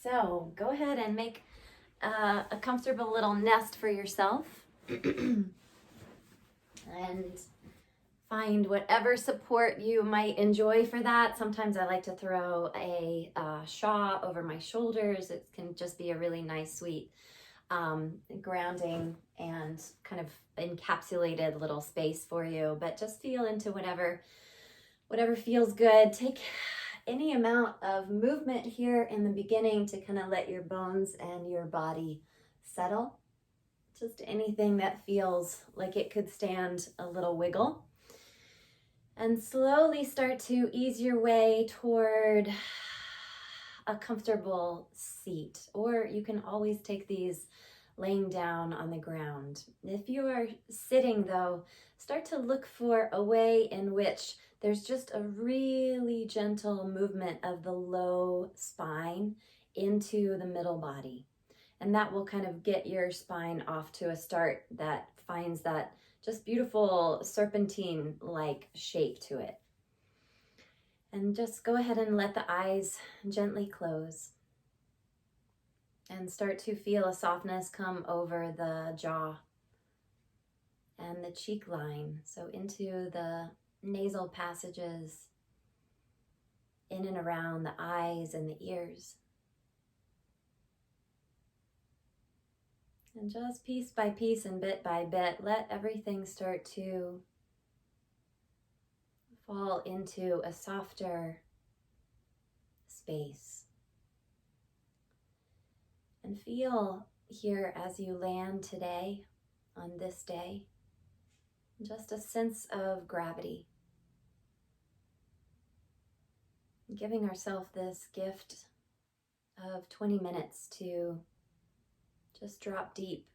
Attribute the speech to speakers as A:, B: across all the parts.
A: So go ahead and make a comfortable little nest for yourself and find whatever support you might enjoy for that. Sometimes I like to throw a shawl over my shoulders. It can just be a really nice, sweet grounding and kind of encapsulated little space for you. But just feel into whatever feels good. Take any amount of movement here in the beginning to kind of let your bones and your body settle. Just anything that feels like it could stand a little wiggle. And slowly start to ease your way toward a comfortable seat, or you can always take these laying down on the ground. If you are sitting though, start to look for a way in which there's just a really gentle movement of the low spine into the middle body. And that will kind of get your spine off to a start that finds that just beautiful serpentine-like shape to it. And just go ahead and let the eyes gently close. And start to feel a softness come over the jaw and the cheek line. So into the nasal passages, in and around the eyes and the ears. And just piece by piece and bit by bit, let everything start to fall into a softer space. And feel here as you land today, on this day, just a sense of gravity. Giving ourselves this gift of 20 minutes to just drop deep.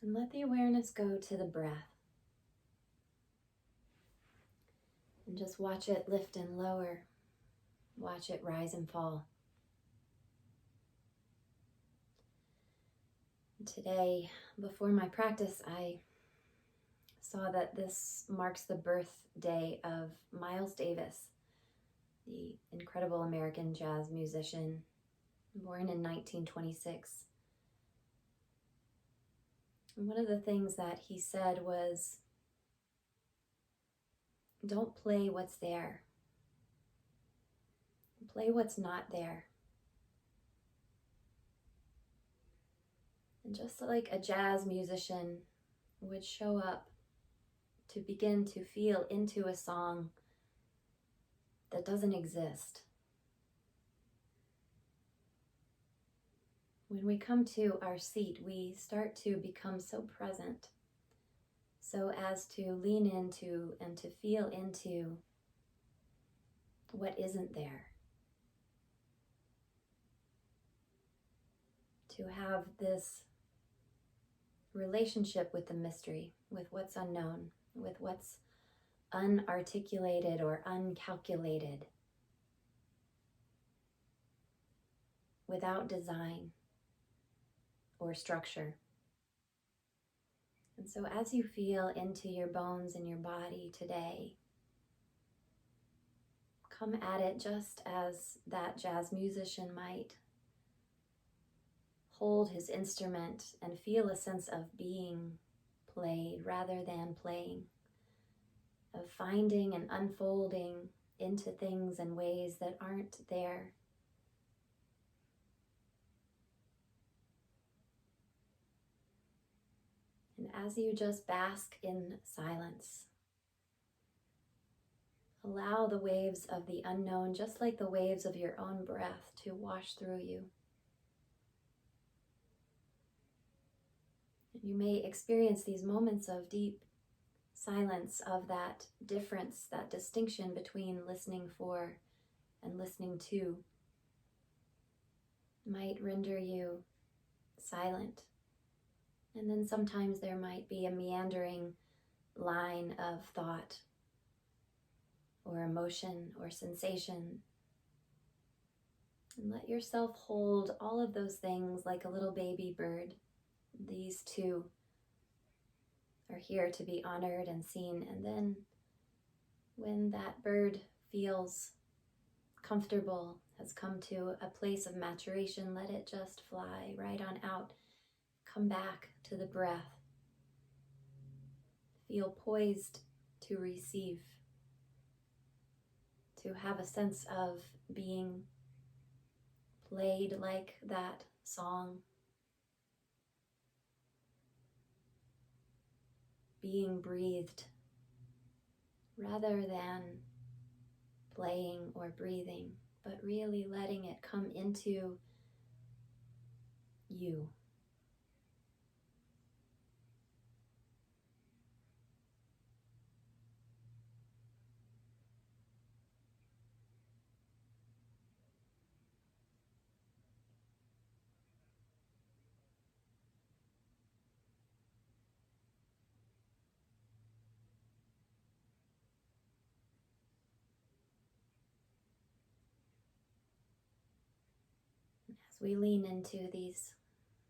A: And let the awareness go to the breath. And just watch it lift and lower. Watch it rise and fall. And today, before my practice, I saw that this marks the birthday of Miles Davis, the incredible American jazz musician, born in 1926. And one of the things that he said was, don't play what's there. Play what's not there. And just like a jazz musician would show up to begin to feel into a song that doesn't exist. When we come to our seat, we start to become so present, so as to lean into and to feel into what isn't there. To have this relationship with the mystery, with what's unknown, with what's unarticulated or uncalculated, without design or structure. And so as you feel into your bones and your body today, come at it just as that jazz musician might. Hold his instrument and feel a sense of being played rather than playing, of finding and unfolding into things in ways that aren't there. And as you just bask in silence, allow the waves of the unknown, just like the waves of your own breath, to wash through you. And you may experience these moments of deep silence, of that difference, that distinction between listening for and listening to, might render you silent. And then sometimes there might be a meandering line of thought or emotion or sensation. And let yourself hold all of those things like a little baby bird, these two, are here to be honored and seen. And then when that bird feels comfortable, has come to a place of maturation, let it just fly right on out. Come back to the breath. Feel poised to receive, to have a sense of being played like that song, being breathed rather than playing or breathing, but really letting it come into you. As we lean into these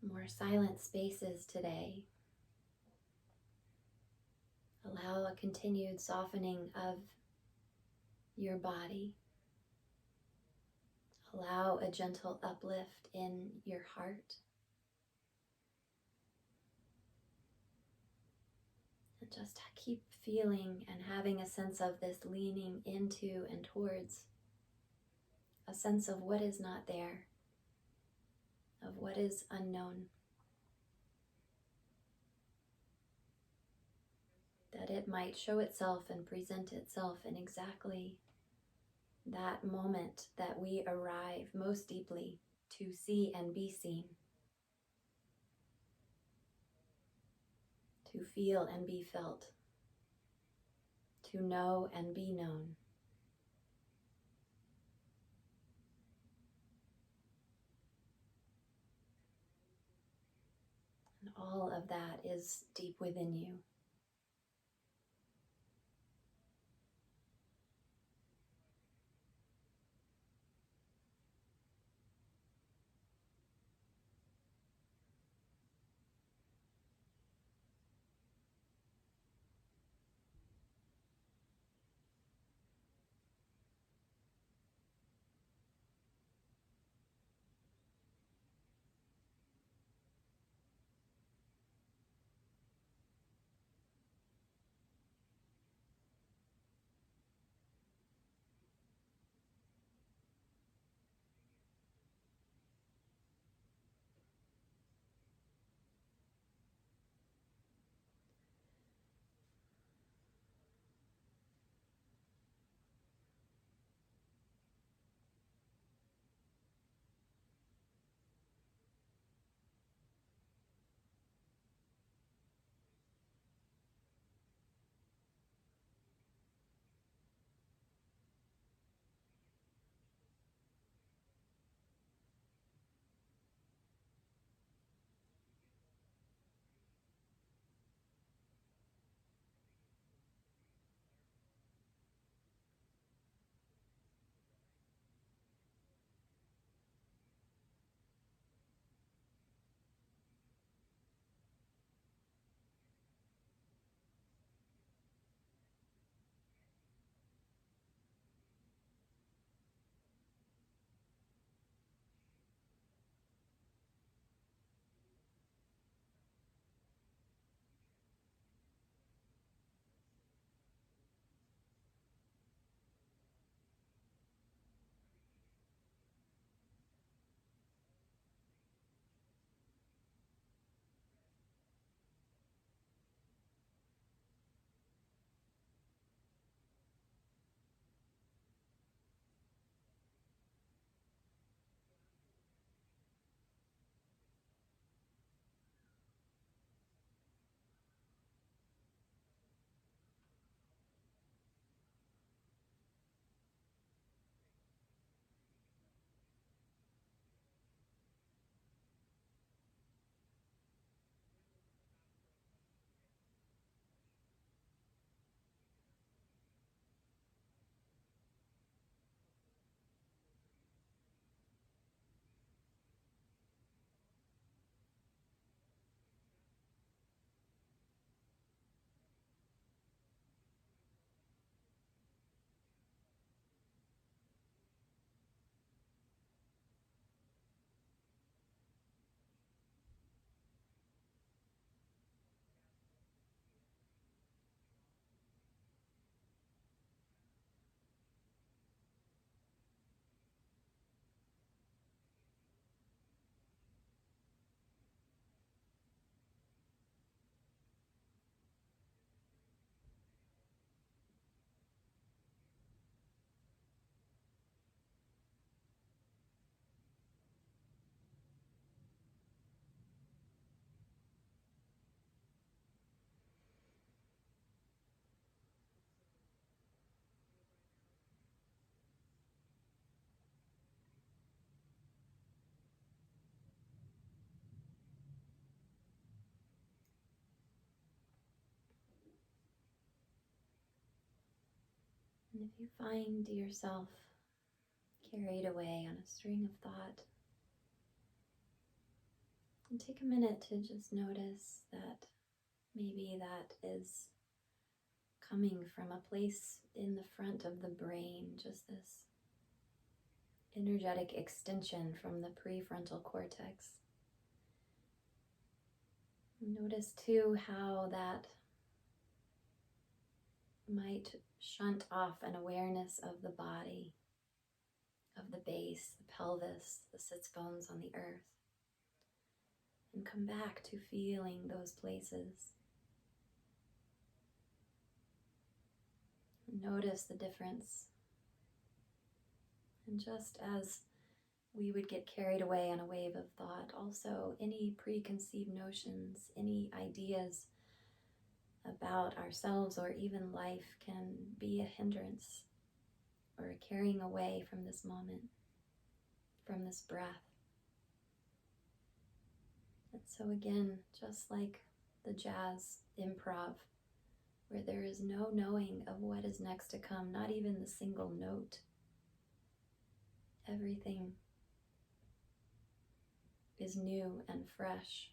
A: more silent spaces today, allow a continued softening of your body. Allow a gentle uplift in your heart. And just keep feeling and having a sense of this leaning into and towards a sense of what is not there, of what is unknown. That it might show itself and present itself in exactly that moment that we arrive most deeply to see and be seen, to feel and be felt, to know and be known. And all of that is deep within you. And if you find yourself carried away on a string of thought, and take a minute to just notice that maybe that is coming from a place in the front of the brain, just this energetic extension from the prefrontal cortex. Notice too how that might shunt off an awareness of the body, of the base, the pelvis, the sits bones on the earth, and come back to feeling those places. Notice the difference. And just as we would get carried away on a wave of thought, also any preconceived notions, any ideas about ourselves or even life can be a hindrance or a carrying away from this moment, from this breath. And so again, just like the jazz improv, where there is no knowing of what is next to come, not even the single note. Everything is new and fresh.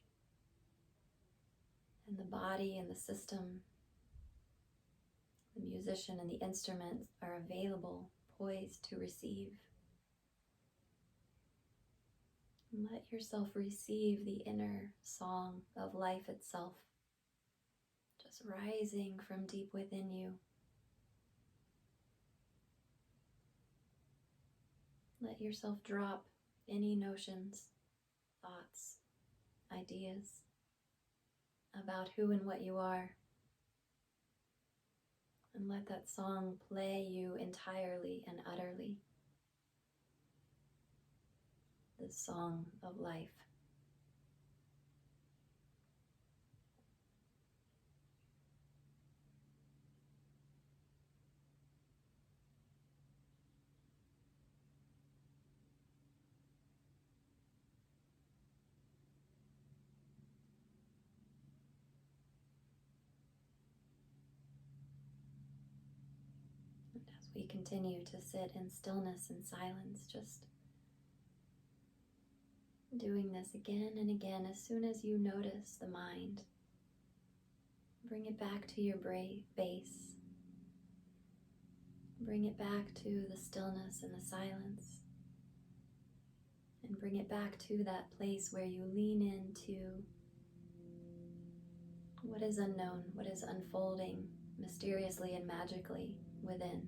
A: And the body and the system, the musician and the instrument are available, poised to receive. And let yourself receive the inner song of life itself, just rising from deep within you. Let yourself drop any notions, thoughts, ideas about who and what you are. And let that song play you entirely and utterly. The song of life. And as we continue to sit in stillness and silence, just doing this again and again, as soon as you notice the mind, bring it back to your base. Bring it back to the stillness and the silence. And bring it back to that place where you lean into what is unknown, what is unfolding mysteriously and magically within.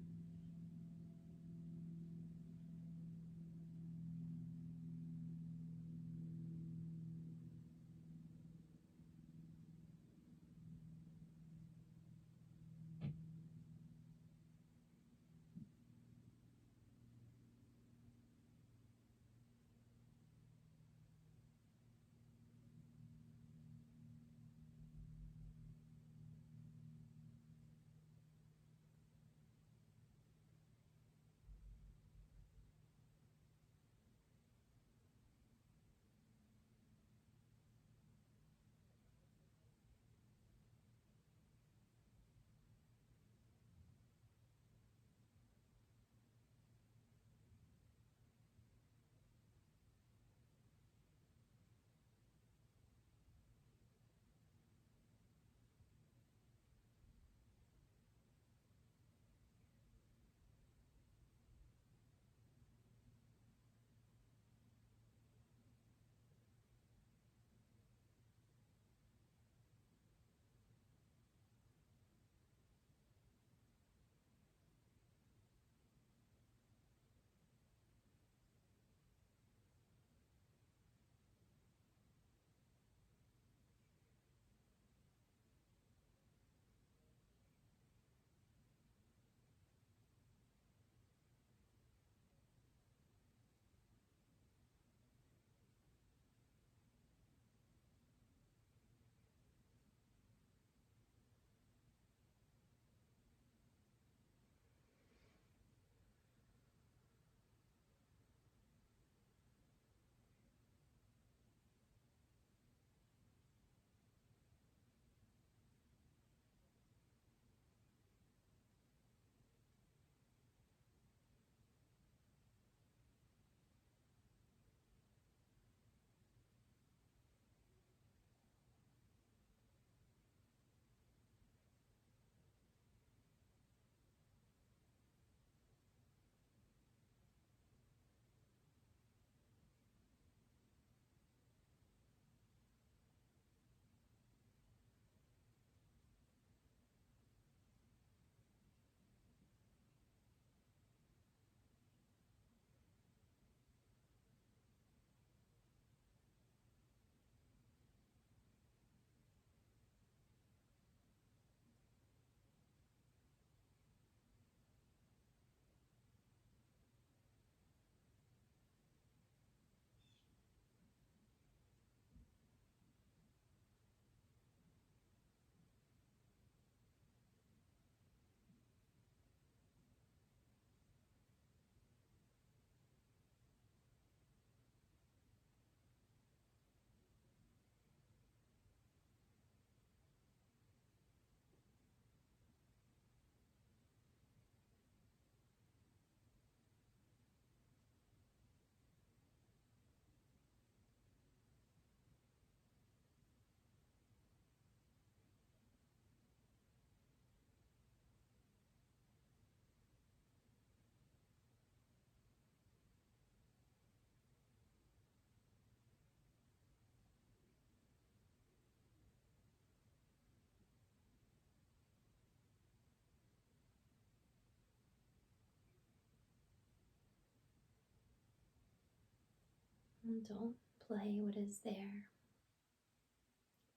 A: And don't play what is there.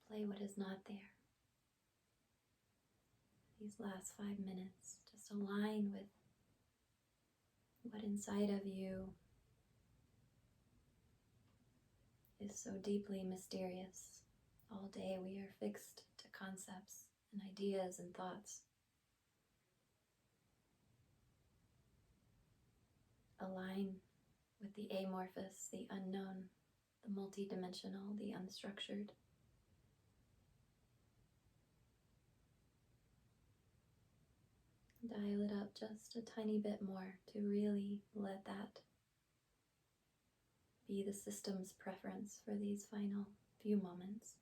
A: Play what is not there. These last 5 minutes, just align with what inside of you is so deeply mysterious. All day we are fixed to concepts and ideas and thoughts. Align with the amorphous, the unknown, the multidimensional, the unstructured. Dial it up just a tiny bit more to really let that be the system's preference for these final few moments.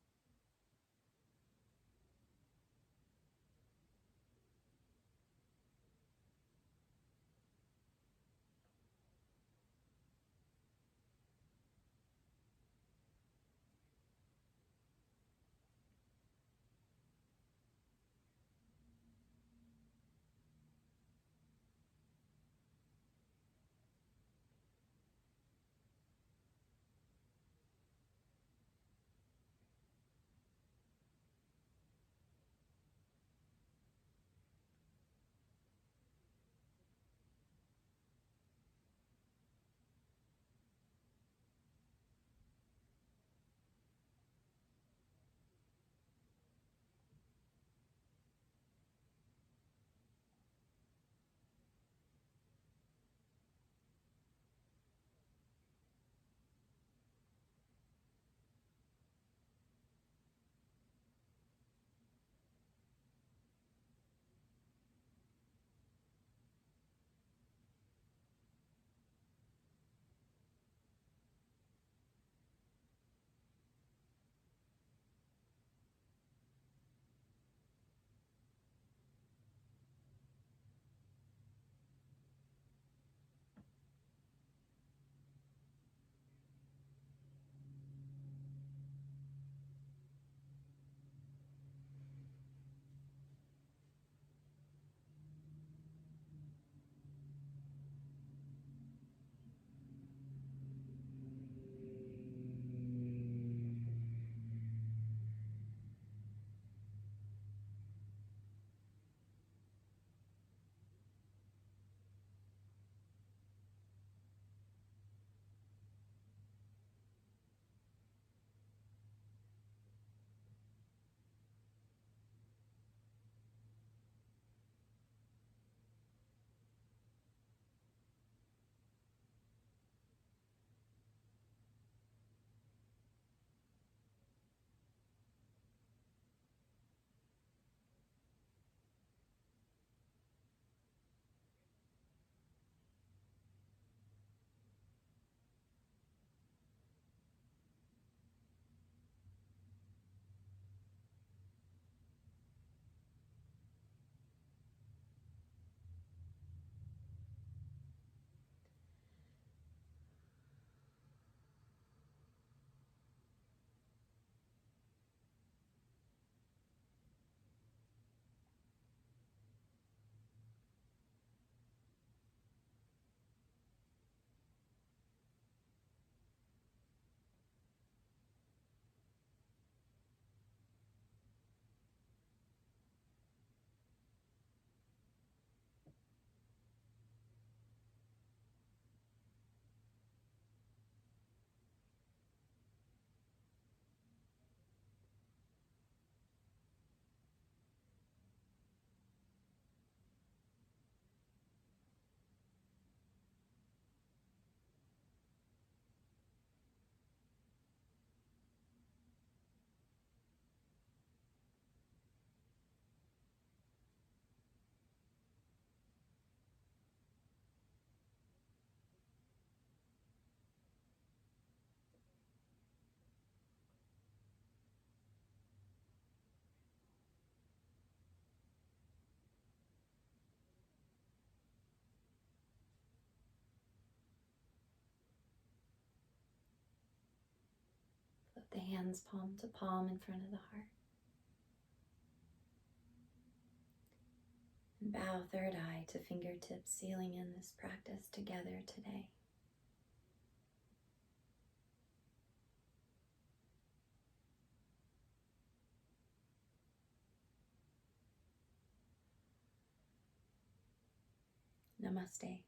A: Flip the hands palm to palm in front of the heart. And bow third eye to fingertips, sealing in this practice together today. Namaste.